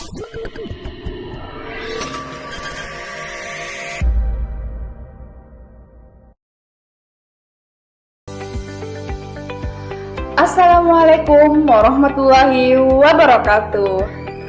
Assalamualaikum warahmatullahi wabarakatuh.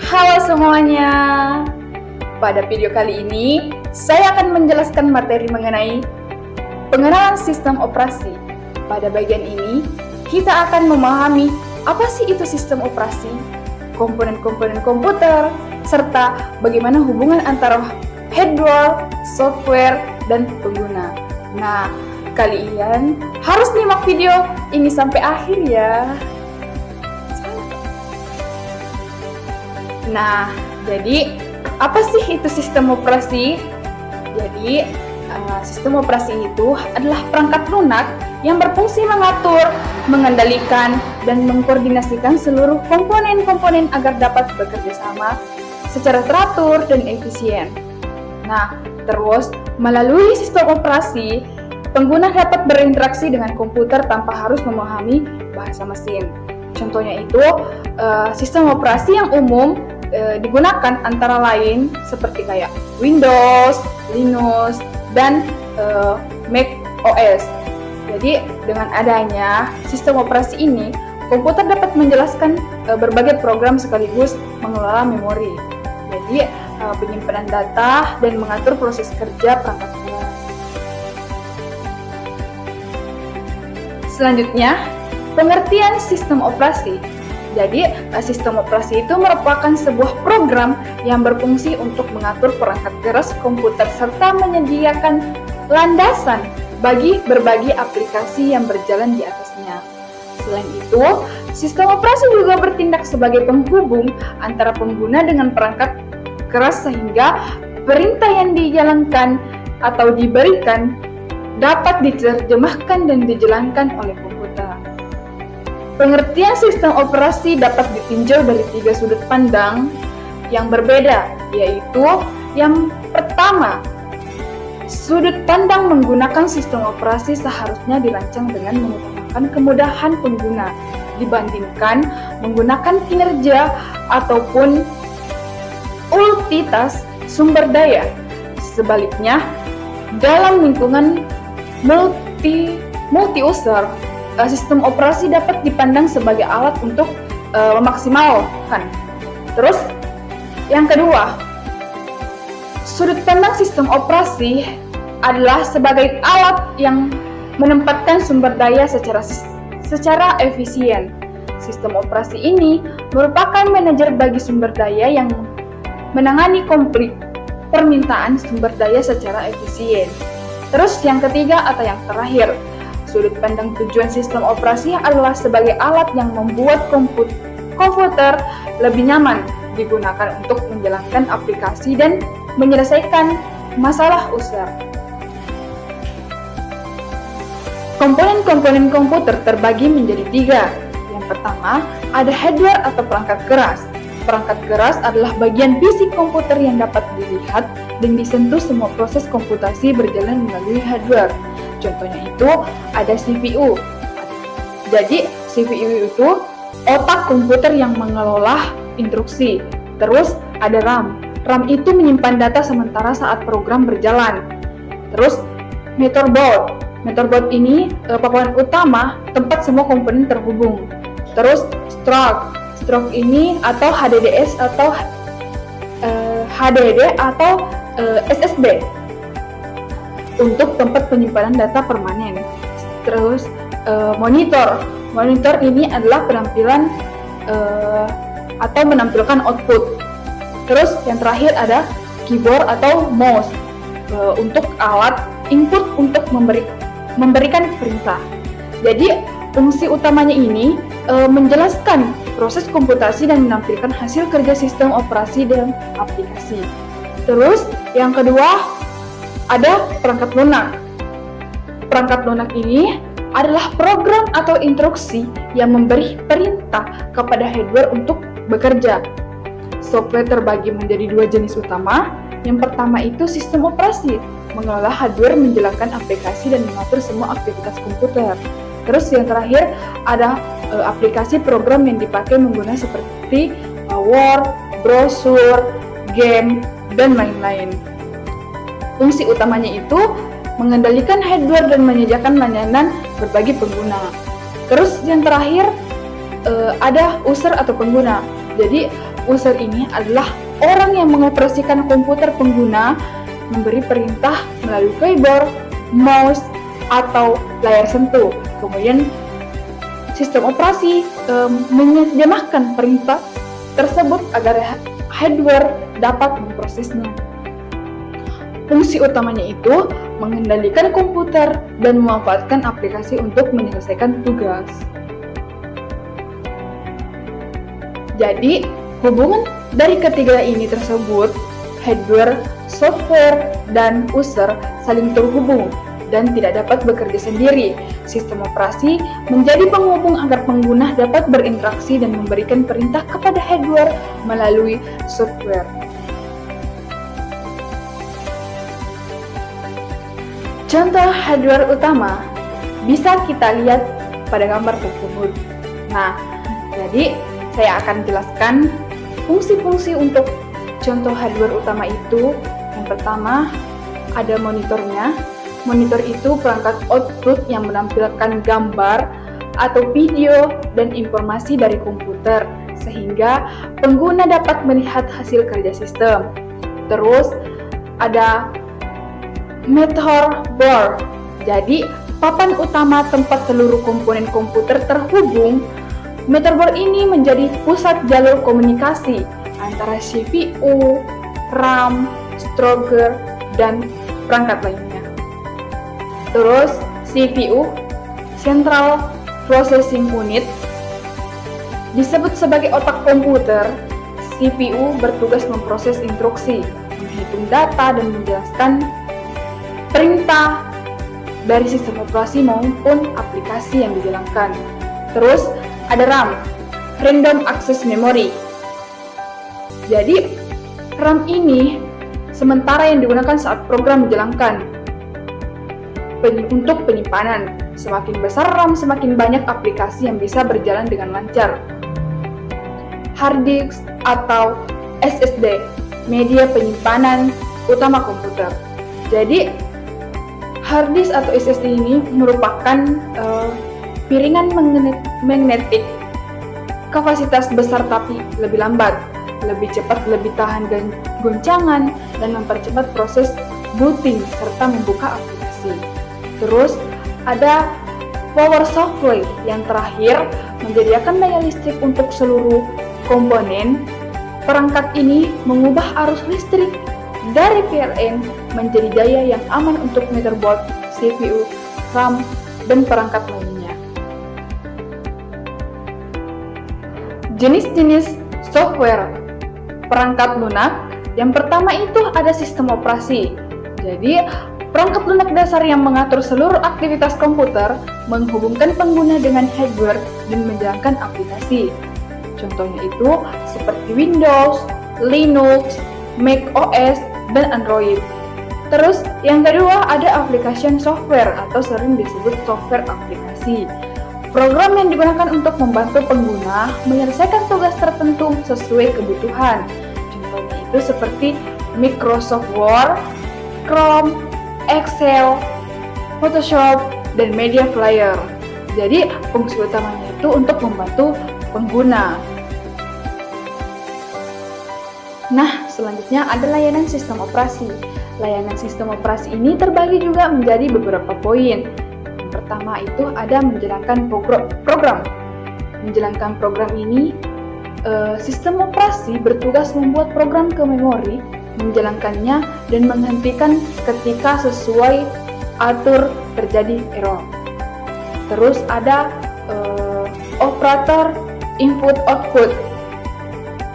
Halo semuanya. Pada video kali ini, saya akan menjelaskan materi mengenai pengenalan sistem operasi. Pada bagian ini, kita akan memahami apa sih itu sistem operasi, komponen-komponen komputer, serta bagaimana hubungan antara hardware, software, dan pengguna. Nah, kalian harus nyimak video ini sampai akhir ya. Nah, jadi apa sih itu sistem operasi? Jadi, sistem operasi itu adalah perangkat lunak yang berfungsi mengatur, mengendalikan, dan mengkoordinasikan seluruh komponen-komponen agar dapat bekerja sama secara teratur dan efisien. Nah, terus melalui sistem operasi, pengguna dapat berinteraksi dengan komputer tanpa harus memahami bahasa mesin. Contohnya itu, sistem operasi yang umum digunakan antara lain seperti kayak Windows, Linux, dan Mac OS. Jadi dengan adanya sistem operasi ini, komputer dapat menjelaskan berbagai program sekaligus mengelola memori. Jadi penyimpanan data dan mengatur proses kerja perangkat lunak. Selanjutnya, pengertian sistem operasi. Jadi, sistem operasi itu merupakan sebuah program yang berfungsi untuk mengatur perangkat keras komputer serta menyediakan landasan bagi berbagai aplikasi yang berjalan di atasnya. Selain itu, sistem operasi juga bertindak sebagai penghubung antara pengguna dengan perangkat keras sehingga perintah yang dijalankan atau diberikan dapat diterjemahkan dan dijalankan oleh komputer. Pengertian sistem operasi dapat ditinjau dari 3 sudut pandang yang berbeda, yaitu yang pertama, sudut pandang menggunakan sistem operasi seharusnya dirancang dengan mengutamakan kemudahan pengguna dibandingkan menggunakan kinerja ataupun utilitas sumber daya. Sebaliknya, dalam lingkungan multi-user, sistem operasi dapat dipandang sebagai alat untuk memaksimalkan. Terus, yang kedua, sudut pandang sistem operasi adalah sebagai alat yang menempatkan sumber daya secara efisien. Sistem operasi ini merupakan manajer bagi sumber daya yang menangani konflik permintaan sumber daya secara efisien. Terus yang ketiga atau yang terakhir, sudut pandang tujuan sistem operasi adalah sebagai alat yang membuat komputer lebih nyaman digunakan untuk menjalankan aplikasi dan menyelesaikan masalah user. Komponen-komponen komputer terbagi menjadi 3. Yang pertama, ada hardware atau perangkat keras. Perangkat keras adalah bagian fisik komputer yang dapat dilihat dan disentuh semua proses komputasi berjalan melalui hardware. Contohnya itu ada CPU. Jadi CPU itu otak komputer yang mengelola instruksi. Terus ada RAM. RAM itu menyimpan data sementara saat program berjalan. Terus motherboard. Motherboard ini paparan utama tempat semua komponen terhubung. Terus stroke. Stroke ini atau HDDS atau HDD atau SSD untuk tempat penyimpanan data permanen. Terus monitor. Monitor ini adalah penampilan atau menampilkan output. Terus yang terakhir ada keyboard atau mouse untuk alat input untuk memberikan perintah. Jadi fungsi utamanya ini menjelaskan proses komputasi dan menampilkan hasil kerja sistem operasi dan aplikasi. Terus yang kedua ada perangkat lunak. Perangkat lunak ini adalah program atau instruksi yang memberi perintah kepada hardware untuk bekerja. Software terbagi menjadi 2 jenis utama. Yang pertama itu sistem operasi, mengelola hardware, menjalankan aplikasi dan mengatur semua aktivitas komputer. Terus yang terakhir ada aplikasi program yang dipakai menggunakan seperti Word, brosur, game, dan lain-lain. Fungsi utamanya itu mengendalikan hardware dan menyediakan layanan berbagi pengguna. Terus yang terakhir ada user atau pengguna. Jadi user ini adalah orang yang mengoperasikan komputer pengguna, memberi perintah melalui keyboard, mouse, atau layar sentuh. Kemudian sistem operasi menerjemahkan perintah tersebut agar hardware dapat memprosesnya. Fungsi utamanya itu mengendalikan komputer dan memanfaatkan aplikasi untuk menyelesaikan tugas. Jadi, hubungan dari ketiga ini tersebut, hardware, software, dan user saling terhubung dan tidak dapat bekerja sendiri. Sistem operasi menjadi penghubung agar pengguna dapat berinteraksi dan memberikan perintah kepada hardware melalui software. Contoh hardware utama bisa kita lihat pada gambar tersebut. Nah, jadi saya akan jelaskan fungsi-fungsi untuk contoh hardware utama itu. Yang pertama, ada monitornya. Monitor itu perangkat output yang menampilkan gambar atau video dan informasi dari komputer, sehingga pengguna dapat melihat hasil kerja sistem. Terus, ada motherboard. Jadi, papan utama tempat seluruh komponen komputer terhubung. Motherboard ini menjadi pusat jalur komunikasi antara CPU, RAM, trigger, dan perangkat lainnya. Terus, CPU, Central Processing Unit, disebut sebagai otak komputer. CPU bertugas memproses instruksi, menghitung data, dan menjelaskan perintah dari sistem operasi maupun aplikasi yang dijalankan. Terus ada RAM, Random Access Memory. Jadi RAM ini sementara yang digunakan saat program dijalankan untuk penyimpanan. Semakin besar RAM, semakin banyak aplikasi yang bisa berjalan dengan lancar. Hard disk atau SSD, media penyimpanan utama komputer. Jadi hard disk atau SSD ini merupakan piringan magnetik kapasitas besar tapi lebih lambat, lebih cepat, lebih tahan goncangan, dan mempercepat proses booting serta membuka aplikasi. Terus ada power supply yang terakhir menyediakan daya listrik untuk seluruh komponen. Perangkat ini mengubah arus listrik dari PLN menjadi daya yang aman untuk motherboard, CPU, RAM, dan perangkat lainnya. Jenis-jenis software perangkat lunak, yang pertama itu ada sistem operasi. Jadi, perangkat lunak dasar yang mengatur seluruh aktivitas komputer, menghubungkan pengguna dengan hardware, dan menjalankan aplikasi. Contohnya itu seperti Windows, Linux, Mac OS, dan Android. Terus yang kedua ada application software atau sering disebut software aplikasi. Program yang digunakan untuk membantu pengguna menyelesaikan tugas tertentu sesuai kebutuhan. Contohnya itu seperti Microsoft Word, Chrome, Excel, Photoshop, dan Media Player. Jadi fungsi utamanya itu untuk membantu pengguna. Nah, selanjutnya ada layanan sistem operasi. Layanan sistem operasi ini terbagi juga menjadi beberapa poin. Yang pertama itu ada menjalankan program. Menjalankan program ini, sistem operasi bertugas membuat program ke memori, menjalankannya, dan menghentikan ketika sesuai atur terjadi error. Terus ada operator input-output.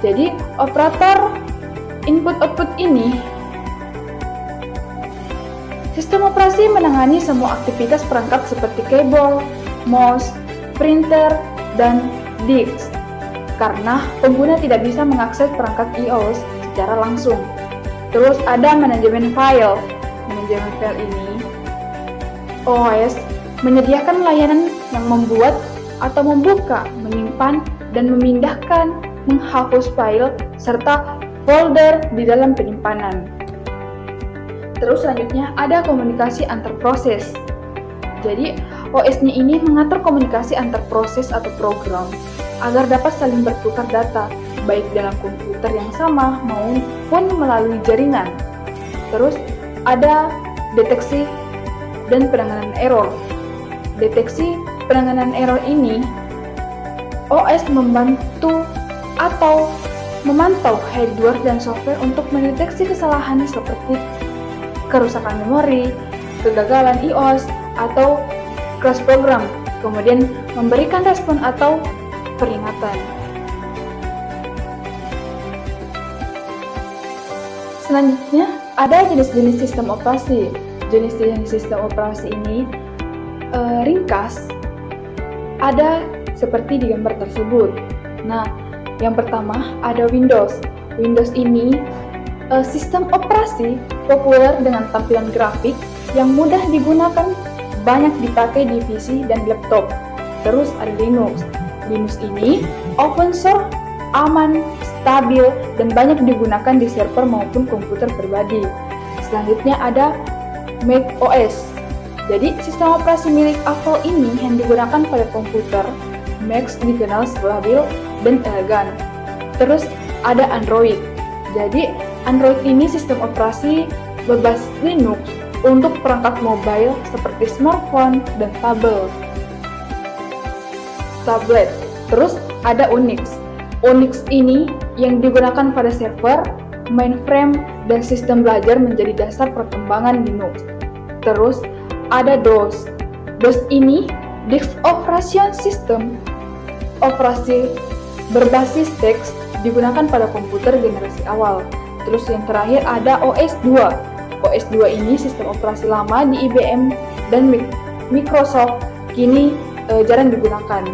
Jadi, operator input-output ini, sistem operasi menangani semua aktivitas perangkat seperti keyboard, mouse, printer, dan disk. Karena pengguna tidak bisa mengakses perangkat iOS secara langsung. Terus ada manajemen file. Manajemen file ini, OS, menyediakan layanan yang membuat atau membuka, menyimpan, dan memindahkan menghapus file, serta folder di dalam penyimpanan. Terus selanjutnya ada komunikasi antar proses. Jadi OS-nya ini mengatur komunikasi antar proses atau program agar dapat saling bertukar data, baik dalam komputer yang sama maupun melalui jaringan. Terus ada deteksi dan penanganan error. Deteksi penanganan error ini OS membantu atau memantau hardware dan software untuk mendeteksi kesalahan seperti kerusakan memori, kegagalan iOS, atau crash program, kemudian memberikan respon atau peringatan. Selanjutnya, ada jenis-jenis sistem operasi. Jenis-jenis sistem operasi ini ringkas, ada seperti di gambar tersebut. Nah, yang pertama ada Windows. Windows ini sistem operasi populer dengan tampilan grafik yang mudah digunakan, banyak dipakai di PC dan laptop. Terus ada Linux. Linux ini open source, aman, stabil, dan banyak digunakan di server maupun komputer pribadi. Selanjutnya ada Mac OS. Jadi sistem operasi milik Apple ini yang digunakan pada komputer Mac dikenal stabil dan elegan. Terus ada Android. Jadi Android ini sistem operasi berbasis Linux untuk perangkat mobile seperti smartphone dan tablet. Terus ada Unix. Unix ini yang digunakan pada server, mainframe, dan sistem belajar menjadi dasar perkembangan Linux. Terus ada DOS. DOS ini Disk Operation System, operasi berbasis teks, digunakan pada komputer generasi awal. Terus yang terakhir ada OS2. OS2 ini sistem operasi lama di IBM dan Microsoft, kini jarang digunakan.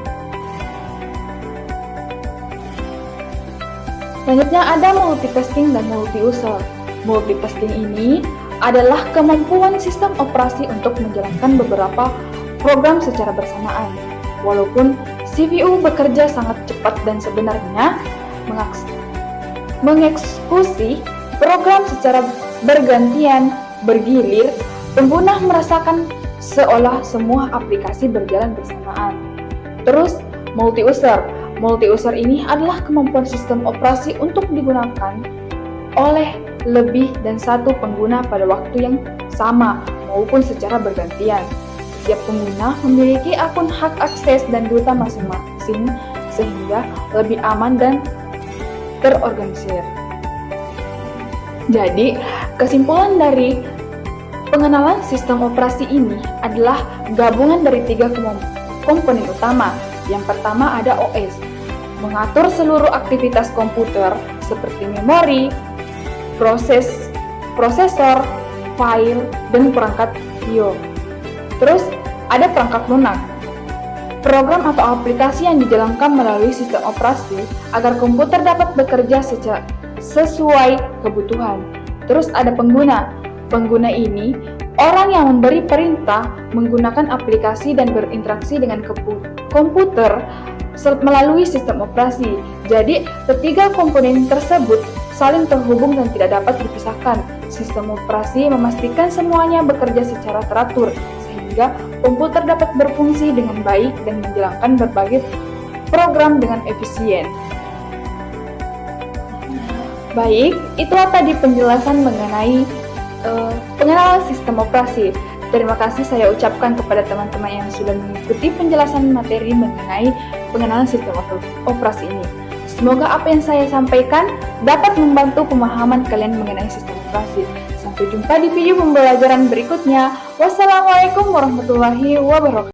Selanjutnya ada multitasking dan multi-user. Multitasking ini adalah kemampuan sistem operasi untuk menjalankan beberapa program secara bersamaan. Walaupun CPU bekerja sangat cepat dan sebenarnya mengeksekusi program secara bergantian, bergilir, pengguna merasakan seolah semua aplikasi berjalan bersamaan. Terus, multi-user. Multi-user ini adalah kemampuan sistem operasi untuk digunakan oleh lebih dan satu pengguna pada waktu yang sama maupun secara bergantian. Setiap pengguna memiliki akun hak akses dan data masing-masing sehingga lebih aman dan terorganisir. Jadi, kesimpulan dari pengenalan sistem operasi ini adalah gabungan dari 3 komponen utama. Yang pertama ada OS, mengatur seluruh aktivitas komputer seperti memori, prosesor, file, dan perangkat I/O. Terus ada perangkat lunak, program atau aplikasi yang dijalankan melalui sistem operasi agar komputer dapat bekerja sesuai kebutuhan. Terus ada pengguna. Pengguna ini orang yang memberi perintah menggunakan aplikasi dan berinteraksi dengan komputer melalui sistem operasi. Jadi, ketiga komponen tersebut saling terhubung dan tidak dapat dipisahkan. Sistem operasi memastikan semuanya bekerja secara teratur sehingga komputer dapat berfungsi dengan baik dan menjalankan berbagai program dengan efisien. Baik, itulah tadi penjelasan mengenai pengenalan sistem operasi. Terima kasih saya ucapkan kepada teman-teman yang sudah mengikuti penjelasan materi mengenai pengenalan sistem operasi ini. Semoga apa yang saya sampaikan dapat membantu pemahaman kalian mengenai sistem operasi. Sampai jumpa di video pembelajaran berikutnya. Wassalamualaikum warahmatullahi wabarakatuh.